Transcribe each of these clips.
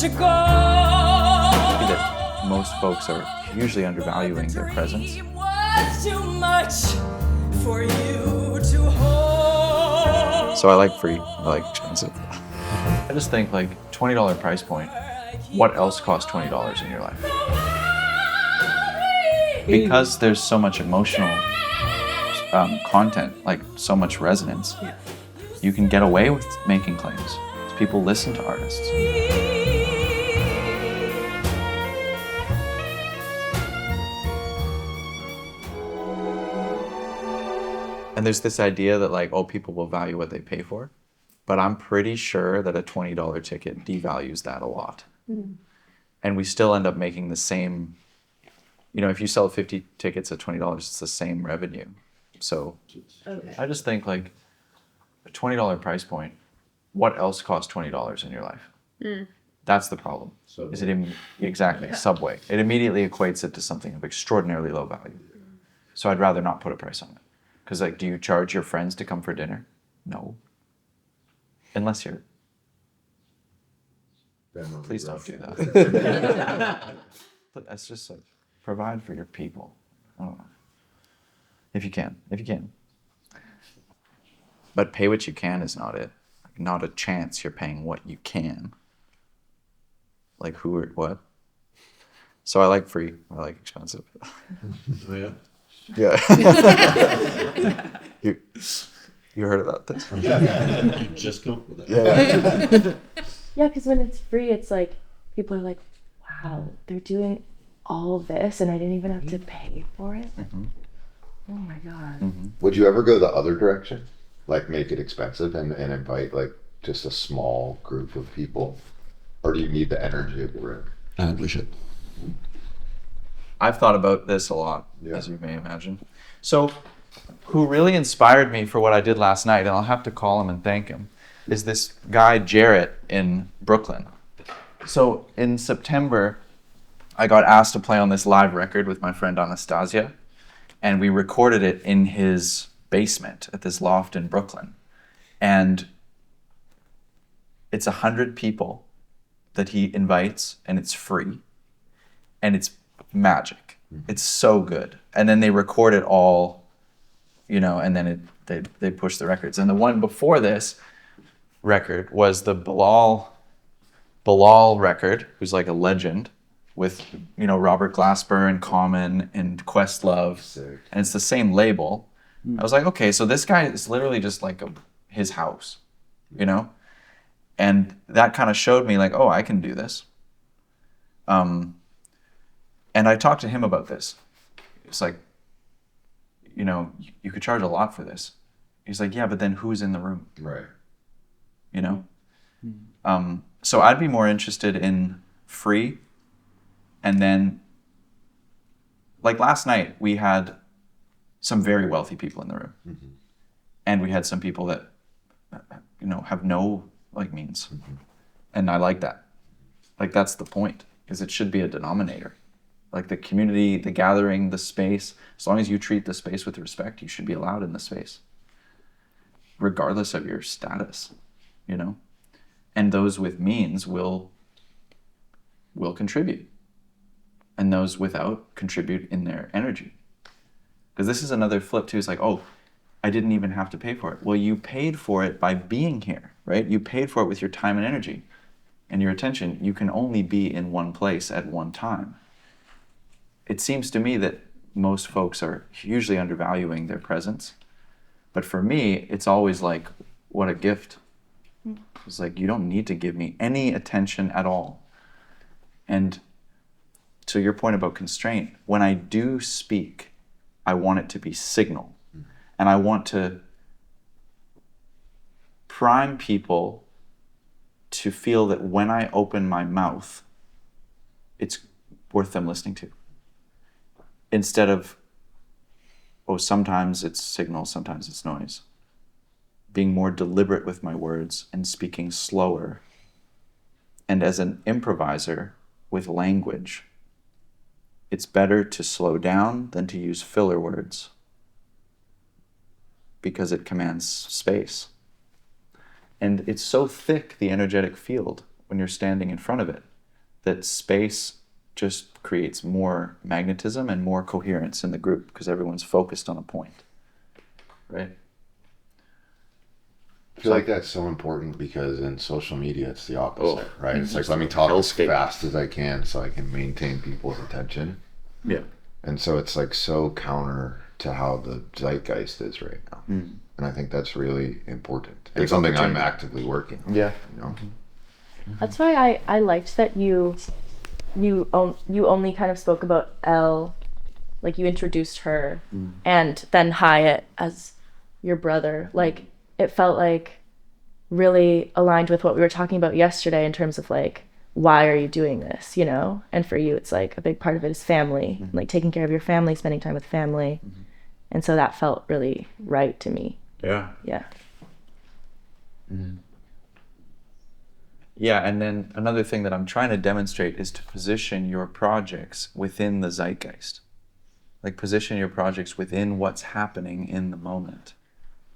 to go. That most folks are hugely undervaluing their presence. It was too much for you to hold. So I like free, I like expensive. I just think like $20 price point, what else costs $20 in your life? Because there's so much emotional content, like so much resonance, you can get away with making claims. People listen to artists. And there's this idea that like, oh, people will value what they pay for. But I'm pretty sure that a $20 ticket devalues that a lot. And we still end up making the same, if you sell 50 tickets at $20, it's the same revenue. So I just think like a $20 price point, what else costs $20 in your life? That's the problem. Exactly, Subway. It immediately equates it to something of extraordinarily low value. So I'd rather not put a price on it. Because like, do you charge your friends to come for dinner? No. Unless you're... Please don't do that. But that's just like, provide for your people. I don't know. If you can. But pay what you can is not it. Like, not a chance you're paying what you can. Like who or what? So I like free, I like expensive. Oh, yeah? Yeah. You heard about this? You just come up with that. Yeah, because when it's free, it's like, people are like, wow, they're doing all this and I didn't even have to pay for it? Oh my God. Would you ever go the other direction? Like make it expensive and invite like just a small group of people? Or do you need the energy of the room? We should. I've thought about this a lot, Yeah. as you may imagine. So, who really inspired me for what I did last night, and I'll have to call him and thank him, is this guy Jarrett in Brooklyn. So in September, I got asked to play on this live record with my friend Anastasia, and we recorded it in his basement at this loft in Brooklyn. And it's 100 people that he invites, and it's free, and it's magic. It's so good. And then they record it all, and then they push the records. And the one before this record was the Bilal record, who's like a legend, with Robert Glasper and Common and Questlove. Sick. And it's the same label. I was like, okay, so this guy is literally just like his house, and that kind of showed me like, oh, I can do this. And I talked to him about this. It's like, you could charge a lot for this. He's like, yeah, but then who's in the room? Right. So I'd be more interested in free. And then, like last night, we had some very wealthy people in the room. And we had some people that, have no means. And I like that. Like, that's the point, because it should be a denominator. Like the community, the gathering, the space, as long as you treat the space with respect, you should be allowed in the space, regardless of your status, And those with means will contribute. And those without contribute in their energy. Because this is another flip too. It's like, oh, I didn't even have to pay for it. Well, you paid for it by being here, right? You paid for it with your time and energy and your attention. You can only be in one place at one time. It seems to me that most folks are hugely undervaluing their presence. But for me, it's always like, what a gift. It's like, you don't need to give me any attention at all. And to your point about constraint, when I do speak, I want it to be signal. And I want to prime people to feel that when I open my mouth, it's worth them listening to. Instead of, oh, sometimes it's signal, sometimes it's noise. Being more deliberate with my words and speaking slower. And as an improviser with language, it's better to slow down than to use filler words, because it commands space. And it's so thick, the energetic field, when you're standing in front of it, that space just creates more magnetism and more coherence in the group because everyone's focused on a point, right? I feel like that's so important because in social media it's the opposite, Oh. right? It's like, let me talk as Hellscape. fast as I can so I can maintain people's attention. Yeah. And so it's like so counter to how the zeitgeist is right now. And I think that's really important. And Big something I'm opportunity. actively working on, Yeah. you know? That's why I liked that you only kind of spoke about Elle, like you introduced her, and then Hyatt as your brother. Like it felt like really aligned with what we were talking about yesterday in terms of like, why are you doing this, you know? And for you, it's like a big part of it is family, like taking care of your family, spending time with family. And so that felt really right to me. Yeah. Yeah. Yeah, and then another thing that I'm trying to demonstrate is to position your projects within the zeitgeist. Like position your projects within what's happening in the moment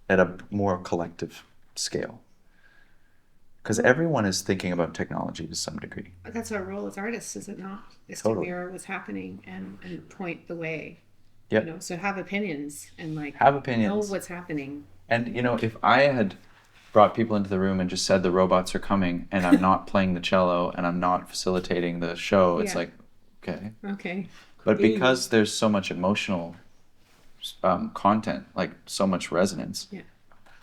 at a more collective scale. Because everyone is thinking about technology to some degree. But that's our role as artists, is it not? Is Totally. to mirror what's happening and point the way. Yep. You know, so have opinions and like Have know opinions. what's happening. And you know, if I had brought people into the room and just said the robots are coming and I'm not playing the cello and I'm not facilitating the show, it's Yeah. like, okay. Okay. But because there's so much emotional content, like so much resonance, Yeah.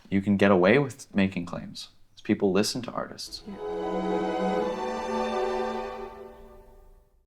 you can get away with making claims. People listen to artists. Yeah.